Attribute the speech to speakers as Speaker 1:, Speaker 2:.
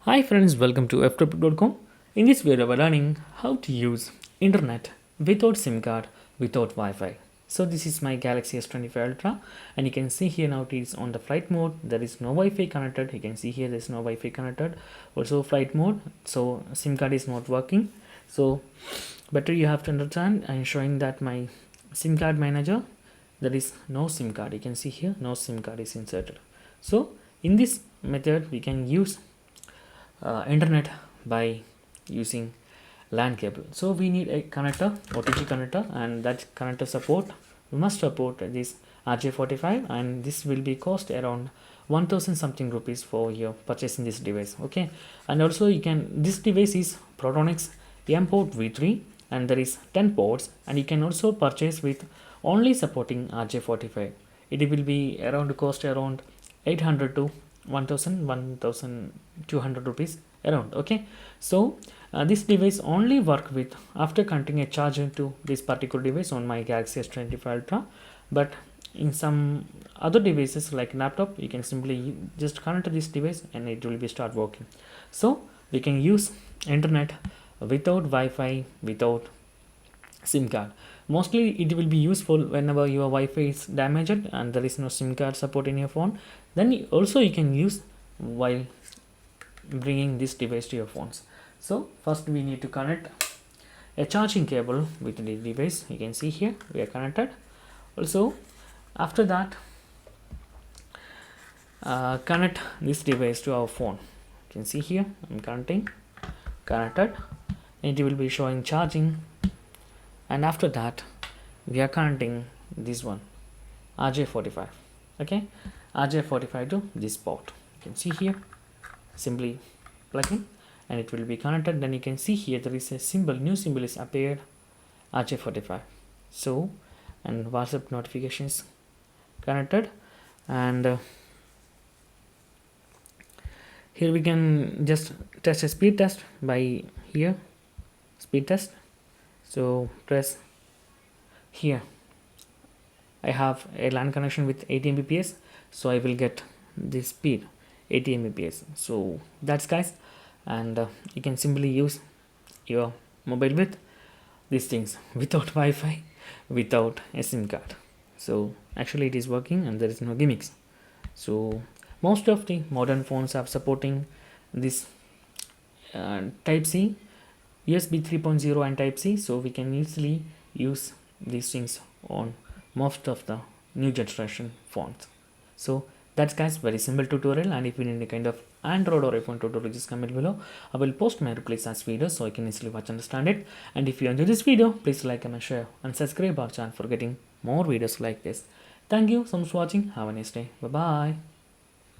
Speaker 1: Hi friends, welcome to Ftopreview.com. In this video, we're learning how to use internet without SIM card, without Wi-Fi. So this is my Galaxy S25 Ultra, and you can see here now it is on the flight mode. There is no Wi-Fi connected. You can see here there is no Wi-Fi connected. Also flight mode, so SIM card is not working. So better you have to understand. I'm showing that my SIM card manager, there is no SIM card. You can see here no SIM card is inserted. So in this method, we can use internet by using LAN cable. So we need a connector, OTG connector, and that connector we must support this RJ45, and this will be cost around 1000 something rupees for your purchasing this device. Okay, and also this device is Protonix M port V3, and there is 10 ports, and you can also purchase with only supporting RJ45. It will be around cost around 800 to 1200 rupees around. Okay, so this device only work with after connecting a charger to this particular device on my Galaxy S25 Ultra, but in some other devices like laptop, you can simply just connect this device and it will be start working. So we can use internet without Wi-Fi, without SIM card. Mostly it will be useful whenever your Wi-Fi is damaged and there is no SIM card support in your phone. Then you can use while bringing this device to your phones. So first we need to connect a charging cable with the device. You can see here we are connected. Also after that, connect this device to our phone. You can see here I'm connected, and it will be showing charging. And after that we are connecting this one RJ45. Okay, RJ45 to this port. You can see here, simply plug in and it will be connected. Then you can see here there is a symbol, new symbol is appeared, RJ45. So and WhatsApp notifications connected, and here we can just test a speed test by here, speed test. So press here, I have a LAN connection with 80 Mbps, so I will get this speed 80 Mbps. So that's guys, and you can simply use your mobile with these things without Wi-Fi, without a SIM card. So actually it is working and there is no gimmicks. So most of the modern phones are supporting this type C, USB 3.0 and type C, so we can easily use these things on most of the new generation phones. So that's guys, very simple tutorial, and if you need any kind of Android or iPhone tutorial, just comment below. I will post my replies as videos so I can easily watch and understand it. And if you enjoyed this video, please like, comment, share and subscribe our channel for getting more videos like this. Thank you so much for watching. Have a nice day. Bye bye.